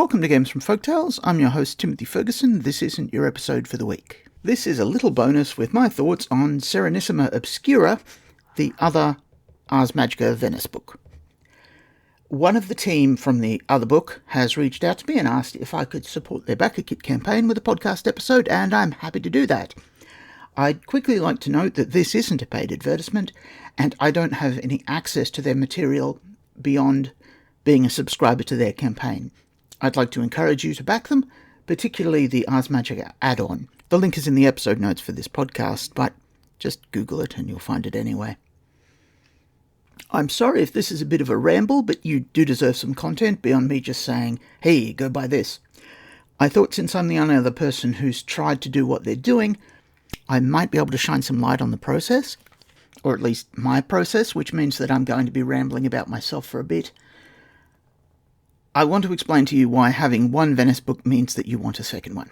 Welcome to Games from Folktales. I'm your host, Timothy Ferguson. This isn't your episode for the week. This is a little bonus with my thoughts on Serenissima Obscura, the other Ars Magica Venice book. One of the team from the other book has reached out to me and asked if I could support their backer kit campaign with a podcast episode, and I'm happy to do that. I'd quickly like to note that this isn't a paid advertisement, and I don't have any access to their material beyond being a subscriber to their campaign. I'd like to encourage you to back them, particularly the Ars Magica add-on. The link is in the episode notes for this podcast, but just Google it and you'll find it anyway. I'm sorry if this is a bit of a ramble, but you do deserve some content beyond me just saying, hey, go buy this. I thought since I'm the only other person who's tried to do what they're doing, I might be able to shine some light on the process, or at least my process, which means that I'm going to be rambling about myself for a bit. I want to explain to you why having one Venice book means that you want a second one.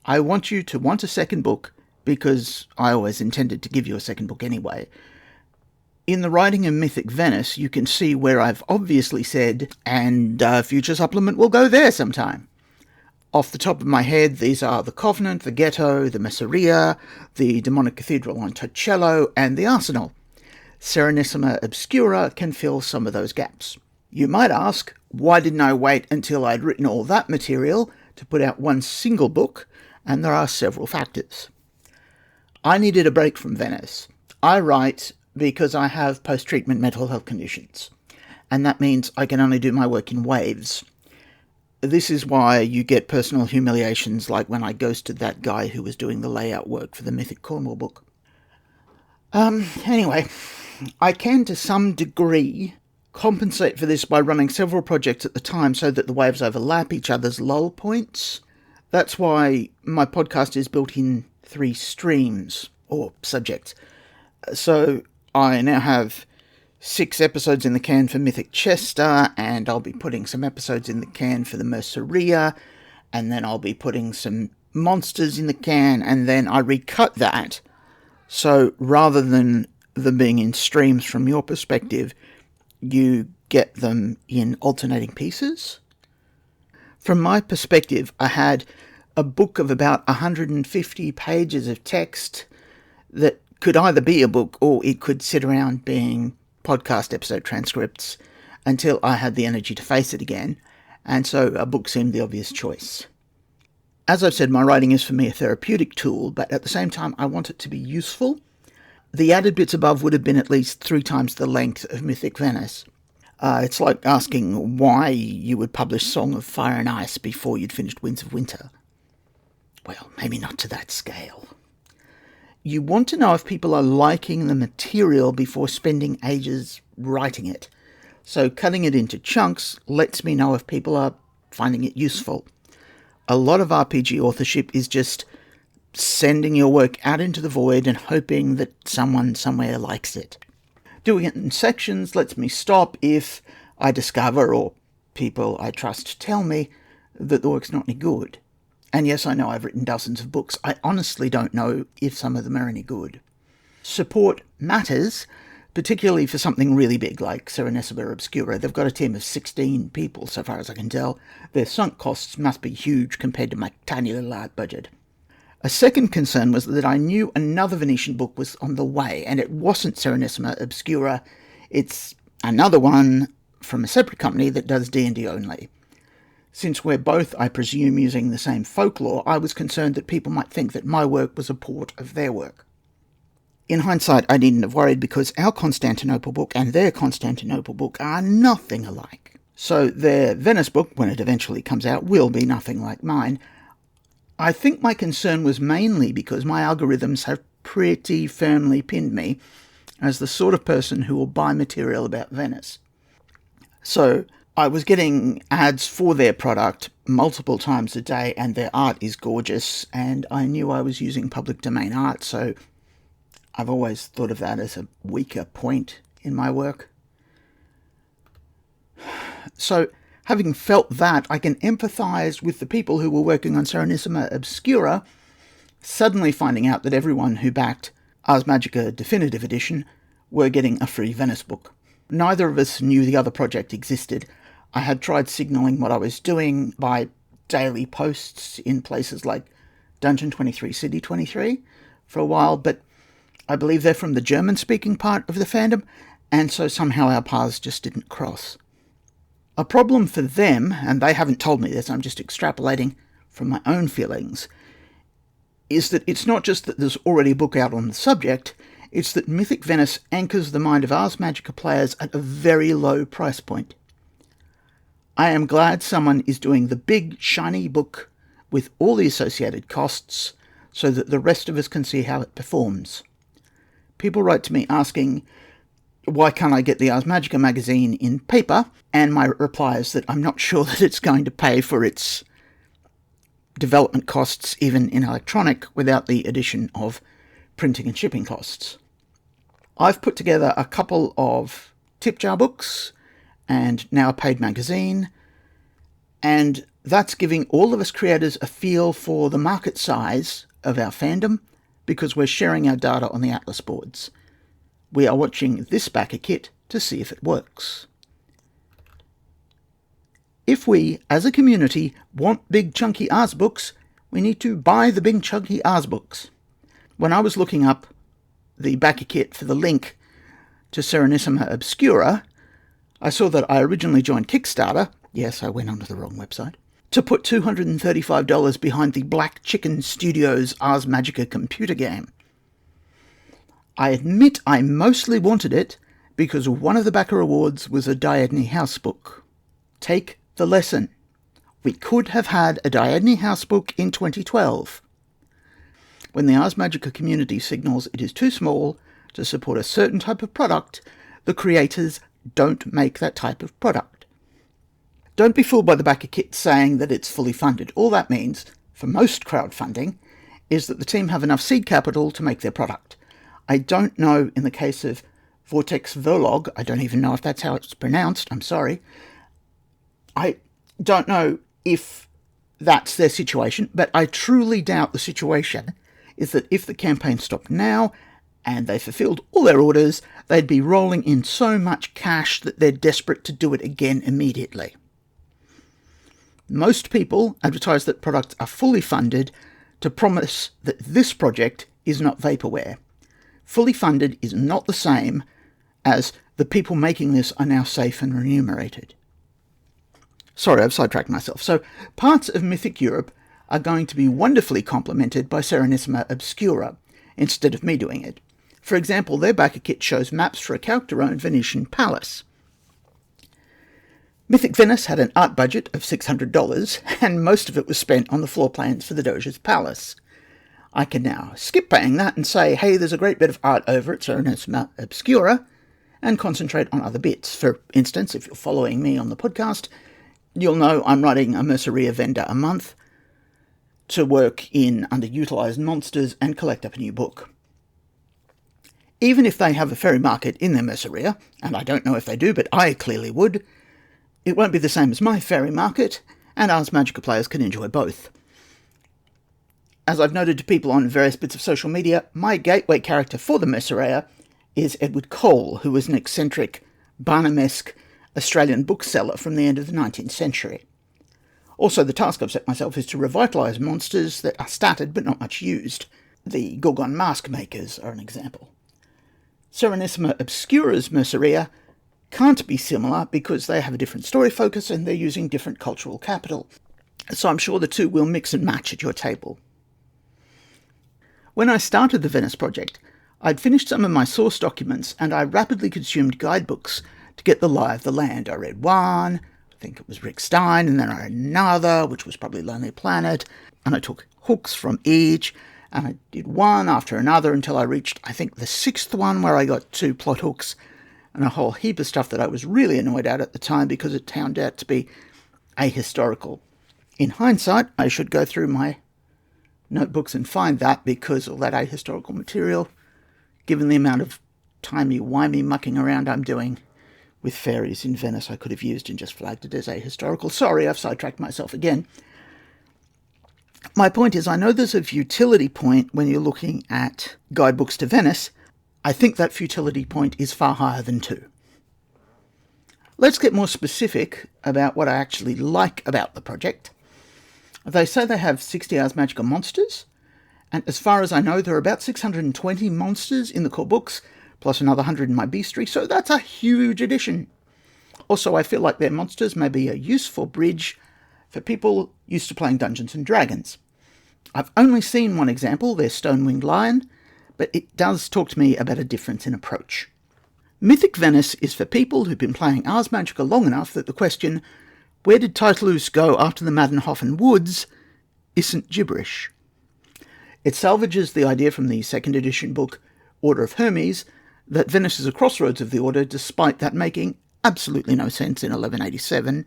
I want you to want a second book because I always intended to give you a second book anyway. In the writing of Mythic Venice, you can see where I've obviously said, and a future supplement will go there sometime. Off the top of my head, these are the Covenant, the Ghetto, the Messeria, the Demonic Cathedral on Torcello, and the Arsenal. Serenissima Obscura can fill some of those gaps. You might ask, why didn't I wait until I'd written all that material to put out one single book? And there are several factors. I needed a break from Venice. I write because I have post-treatment mental health conditions, and that means I can only do my work in waves. This is why you get personal humiliations like when I ghosted that guy who was doing the layout work for the Mythic Cornwall book. Anyway, I can to some degree compensate for this by running several projects at the time so that the waves overlap each other's lull points. That's why my podcast is built in 3 streams, or subjects. So I now have 6 episodes in the can for Mythic Chester, and I'll be putting some episodes in the can for the Merceria, and then I'll be putting some monsters in the can, and then I recut that. So rather than them being in streams from your perspective, you get them in alternating pieces. From my perspective, I had a book of about 150 pages of text that could either be a book or it could sit around being podcast episode transcripts until I had the energy to face it again, and so a book seemed the obvious choice. As I've said, my writing is for me a therapeutic tool, but at the same time I want it to be useful. The added bits above would have been at least 3 times the length of Mythic Venice. It's like asking why you would publish Song of Fire and Ice before you'd finished Winds of Winter. Well, maybe not to that scale. You want to know if people are liking the material before spending ages writing it. So cutting it into chunks lets me know if people are finding it useful. A lot of RPG authorship is just sending your work out into the void and hoping that someone somewhere likes it. Doing it in sections lets me stop if I discover, or people I trust tell me, that the work's not any good. And yes, I know I've written dozens of books. I honestly don't know if some of them are any good. Support matters, particularly for something really big like Serenissima Obscura. They've got a team of 16 people, so far as I can tell. Their sunk costs must be huge compared to my tiny little art budget. A second concern was that I knew another Venetian book was on the way, and it wasn't Serenissima Obscura. It's another one from a separate company that does D&D only. Since we're both, I presume, using the same folklore, I was concerned that people might think that my work was a port of their work. In hindsight, I needn't have worried because our Constantinople book and their Constantinople book are nothing alike. So their Venice book, when it eventually comes out, will be nothing like mine. I think my concern was mainly because my algorithms have pretty firmly pinned me as the sort of person who will buy material about Venice. So I was getting ads for their product multiple times a day, and their art is gorgeous, and I knew I was using public domain art, so I've always thought of that as a weaker point in my work. So having felt that, I can empathise with the people who were working on Serenissima Obscura, suddenly finding out that everyone who backed Ars Magica Definitive Edition were getting a free Venice book. Neither of us knew the other project existed. I had tried signalling what I was doing by daily posts in places like Dungeon 23, City 23 for a while, but I believe they're from the German-speaking part of the fandom, and so somehow our paths just didn't cross. A problem for them, and they haven't told me this, I'm just extrapolating from my own feelings, is that it's not just that there's already a book out on the subject, it's that Mythic Venice anchors the mind of Ars Magica players at a very low price point. I am glad someone is doing the big, shiny book with all the associated costs so that the rest of us can see how it performs. People write to me asking, why can't I get the Ars Magica magazine in paper? And my reply is that I'm not sure that it's going to pay for its development costs, even in electronic, without the addition of printing and shipping costs. I've put together a couple of tip jar books and now a paid magazine, and that's giving all of us creators a feel for the market size of our fandom because we're sharing our data on the Atlas boards. We are watching this backer kit to see if it works. If we, as a community, want big chunky Ars books, we need to buy the big chunky Ars books. When I was looking up the backer kit for the link to Serenissima Obscura, I saw that I originally joined Kickstarter, yes, I went onto the wrong website, to put $235 behind the Black Chicken Studios Ars Magica computer game. I admit I mostly wanted it because one of the backer awards was a Diadni House book. Take the lesson. We could have had a Diadni House book in 2012. When the Ars Magica community signals it is too small to support a certain type of product, the creators don't make that type of product. Don't be fooled by the backer kit saying that it's fully funded. All that means, for most crowdfunding, is that the team have enough seed capital to make their product. I don't know in the case of Vortex Verlog, I don't even know if that's how it's pronounced, I'm sorry. I don't know if that's their situation, but I truly doubt the situation is that if the campaign stopped now and they fulfilled all their orders, they'd be rolling in so much cash that they're desperate to do it again immediately. Most people advertise that products are fully funded to promise that this project is not vaporware. Fully funded is not the same as the people making this are now safe and remunerated. Sorry, I've sidetracked myself. So, parts of Mythic Europe are going to be wonderfully complemented by Serenissima Obscura, instead of me doing it. For example, their backer kit shows maps for a character-owned Venetian palace. Mythic Venice had an art budget of $600, and most of it was spent on the floor plans for the Doge's palace. I can now skip paying that and say, hey, there's a great bit of art over at Serenissima Obscura, and concentrate on other bits. For instance, if you're following me on the podcast, you'll know I'm writing a Merceria vendor a month to work in underutilized monsters and collect up a new book. Even if they have a fairy market in their Merceria, and I don't know if they do, but I clearly would, it won't be the same as my fairy market, and Ars Magica players can enjoy both. As I've noted to people on various bits of social media, my gateway character for the Merceria is Edward Cole, who was an eccentric, Barnum-esque Australian bookseller from the end of the 19th century. Also, the task I've set myself is to revitalise monsters that are statted but not much used. The Gorgon Mask Makers are an example. Serenissima Obscura's Merceria can't be similar because they have a different story focus and they're using different cultural capital. So I'm sure the two will mix and match at your table. When I started the Venice project, I'd finished some of my source documents and I rapidly consumed guidebooks to get the lie of the land. I read one, I think it was Rick Stein, and then I read another, which was probably Lonely Planet, and I took hooks from each, and I did one after another until I reached, I think, the sixth one where I got 2 plot hooks and a whole heap of stuff that I was really annoyed at the time because it turned out to be ahistorical. In hindsight, I should go through my notebooks and find that because all that ahistorical material, given the amount of timey-wimey mucking around I'm doing with fairies in Venice, I could have used and just flagged it as ahistorical. Sorry, I've sidetracked myself again. My point is, I know there's a futility point when you're looking at guidebooks to Venice. I think that futility point is far higher than 2. Let's get more specific about what I actually like about the project. They say they have 60 Ars Magica monsters, and as far as I know, there are about 620 monsters in the core books, plus another 100 in my bestiary, so that's a huge addition. Also, I feel like their monsters may be a useful bridge for people used to playing Dungeons & Dragons. I've only seen one example, their Stone-Winged Lion, but it does talk to me about a difference in approach. Mythic Venice is for people who've been playing Ars Magica long enough that the question, where did Titleus go after the Madenhofen Woods, isn't gibberish. It salvages the idea from the second edition book, Order of Hermes, that Venice is a crossroads of the Order, despite that making absolutely no sense in 1187.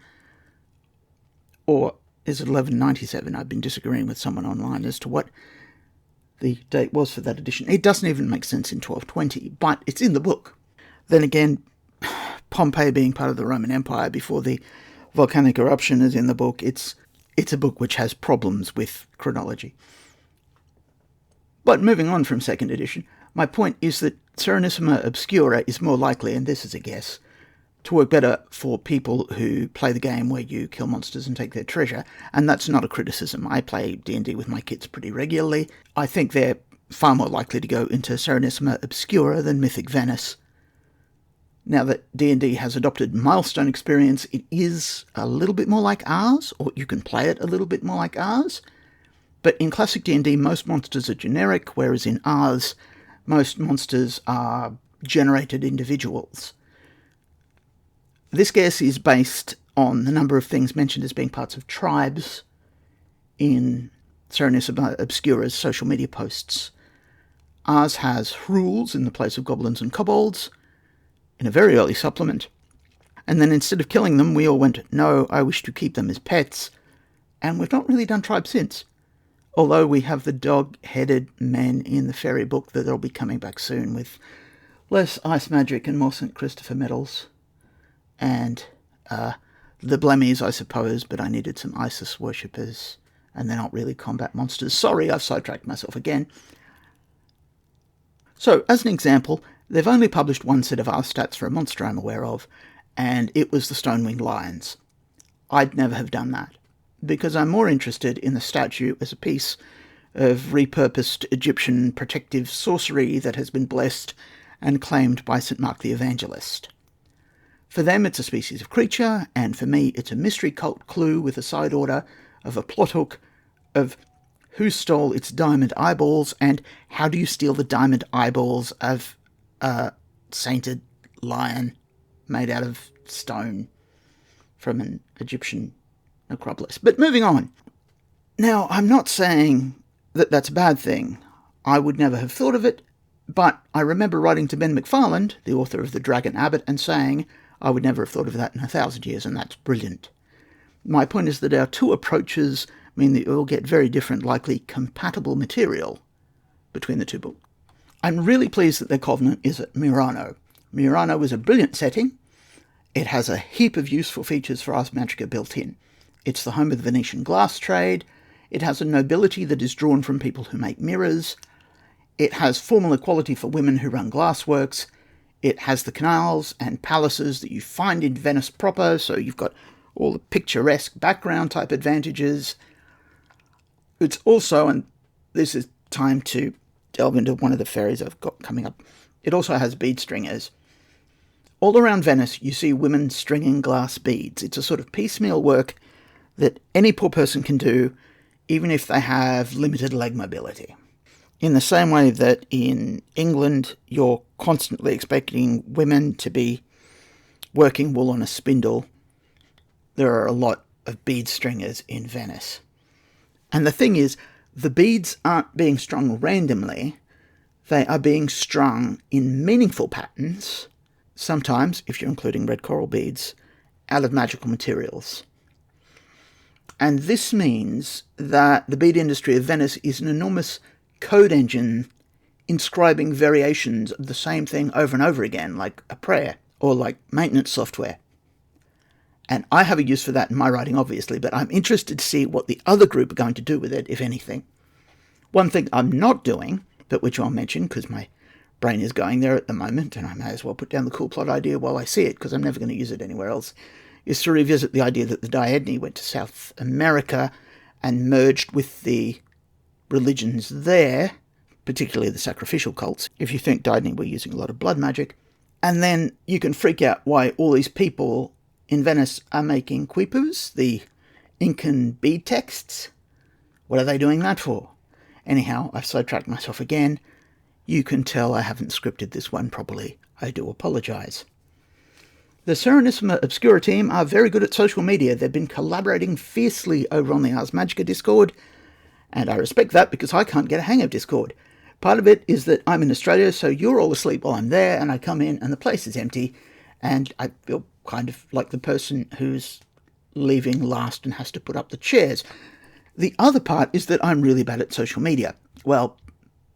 Or is it 1197? I've been disagreeing with someone online as to what the date was for that edition. It doesn't even make sense in 1220, but it's in the book. Then again, Pompeii being part of the Roman Empire before the volcanic eruption is in the book. It's a book which has problems with chronology. But moving on from second edition, my point is that Serenissima Obscura is more likely, and this is a guess, to work better for people who play the game where you kill monsters and take their treasure, and that's not a criticism. I play D&D with my kids pretty regularly. I think they're far more likely to go into Serenissima Obscura than Mythic Venice. Now that D&D has adopted Milestone Experience, it is a little bit more like ours, or you can play it a little bit more like ours. But in classic D&D, most monsters are generic, whereas in ours, most monsters are generated individuals. This guess is based on the number of things mentioned as being parts of tribes in Serenissima Obscura's social media posts. Ours has rules in the place of goblins and kobolds, in a very early supplement, and then instead of killing them, we all went, no, I wish to keep them as pets, and we've not really done tribe since. Although we have the dog-headed men in the fairy book that'll be coming back soon with less ice magic and more St. Christopher medals. And the Blemmies, I suppose, but I needed some Isis worshippers, and they're not really combat monsters. Sorry, I've sidetracked myself again. So, as an example, they've only published one set of Ars stats for a monster I'm aware of, and it was the Stone-Winged Lions. I'd never have done that, because I'm more interested in the statue as a piece of repurposed Egyptian protective sorcery that has been blessed and claimed by St. Mark the Evangelist. For them, it's a species of creature, and for me, it's a mystery cult clue with a side order of a plot hook of who stole its diamond eyeballs, and how do you steal the diamond eyeballs of a sainted lion made out of stone from an Egyptian necropolis. But moving on. Now, I'm not saying that that's a bad thing. I would never have thought of it, but I remember writing to Ben McFarland, the author of The Dragon Abbot, and saying I would never have thought of that in 1,000 years, and that's brilliant. My point is that our two approaches mean that you'll get very different, likely compatible material between the two books. I'm really pleased that their Covenant is at Murano. Murano is a brilliant setting. It has a heap of useful features for Ars Magica built in. It's the home of the Venetian glass trade. It has a nobility that is drawn from people who make mirrors. It has formal equality for women who run glassworks. It has the canals and palaces that you find in Venice proper, so you've got all the picturesque background type advantages. It's also, and this is time to delve into one of the fairies I've got coming up, it also has bead stringers. All around Venice, you see women stringing glass beads. It's a sort of piecemeal work that any poor person can do, even if they have limited leg mobility. In the same way that in England, you're constantly expecting women to be working wool on a spindle, there are a lot of bead stringers in Venice. And the thing is, the beads aren't being strung randomly. They are being strung in meaningful patterns, sometimes, if you're including red coral beads, out of magical materials. And this means that the bead industry of Venice is an enormous code engine inscribing variations of the same thing over and over again, like a prayer, or like maintenance software. And I have a use for that in my writing, obviously, but I'm interested to see what the other group are going to do with it, if anything. One thing I'm not doing, but which I'll mention because my brain is going there at the moment, and I may as well put down the cool plot idea while I see it, because I'm never going to use it anywhere else, is to revisit the idea that the didin't went to South America and merged with the religions there, particularly the sacrificial cults, if you think didin't were using a lot of blood magic. And then you can freak out why all these people in Venice are making quipus, the Incan bead texts. What are they doing that for? Anyhow, I've sidetracked myself again. You can tell I haven't scripted this one properly. I do apologise. The Serenissima Obscura team are very good at social media. They've been collaborating fiercely over on the Ars Magica Discord, and I respect that because I can't get a hang of Discord. Part of it is that I'm in Australia, so you're all asleep while I'm there, and I come in and the place is empty, and I feel kind of like the person who's leaving last and has to put up the chairs. The other part is that I'm really bad at social media. Well,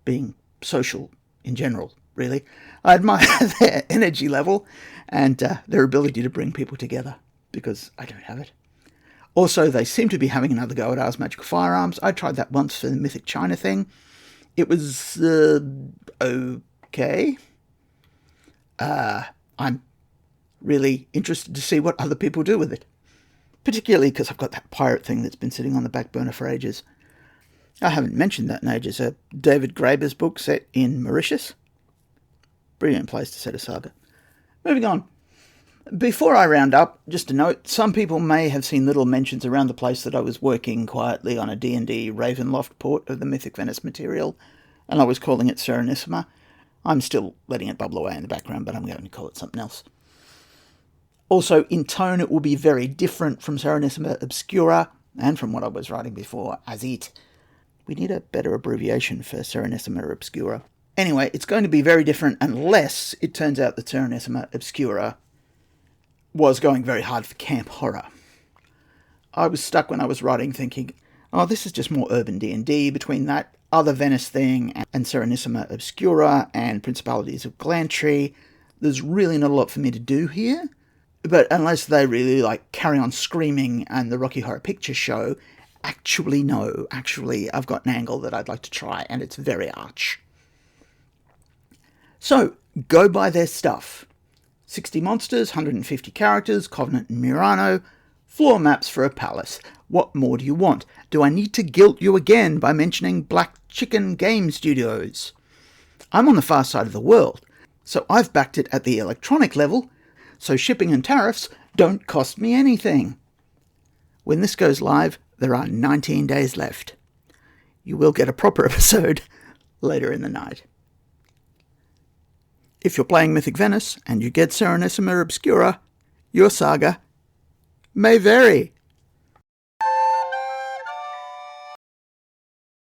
being social in general, really. I admire their energy level and their ability to bring people together, because I don't have it. Also, they seem to be having another go at Ars Magica Firearms. I tried that once for the Mythic China thing. It was okay. I'm really interested to see what other people do with it, particularly because I've got that pirate thing that's been sitting on the back burner for ages. I haven't mentioned that in ages. David Graeber's book set in Mauritius. Brilliant place to set a saga. Moving on. Before I round up, just a note, some people may have seen little mentions around the place that I was working quietly on a D&D Ravenloft port of the Mythic Venice material, and I was calling it Serenissima. I'm still letting it bubble away in the background, but I'm going to call it something else. Also, in tone, it will be very different from Serenissima Obscura, and from what I was writing before as it. We need a better abbreviation for Serenissima Obscura. Anyway, it's going to be very different unless it turns out that Serenissima Obscura was going very hard for camp horror. I was stuck when I was writing thinking, oh, this is just more urban D&D between that other Venice thing and Serenissima Obscura and Principalities of Glantry. There's really not a lot for me to do here. But unless they really Carry On Screaming and the Rocky Horror Picture Show, actually, I've got an angle that I'd like to try, and it's very arch. So, go buy their stuff. 60 monsters, 150 characters, Covenant and Murano, floor maps for a palace. What more do you want? Do I need to guilt you again by mentioning Black Chicken Game Studios? I'm on the far side of the world, so I've backed it at the electronic level, so shipping and tariffs don't cost me anything. When this goes live, there are 19 days left. You will get a proper episode later in the night. If you're playing Mythic Venice and you get Serenissima Obscura, your saga may vary.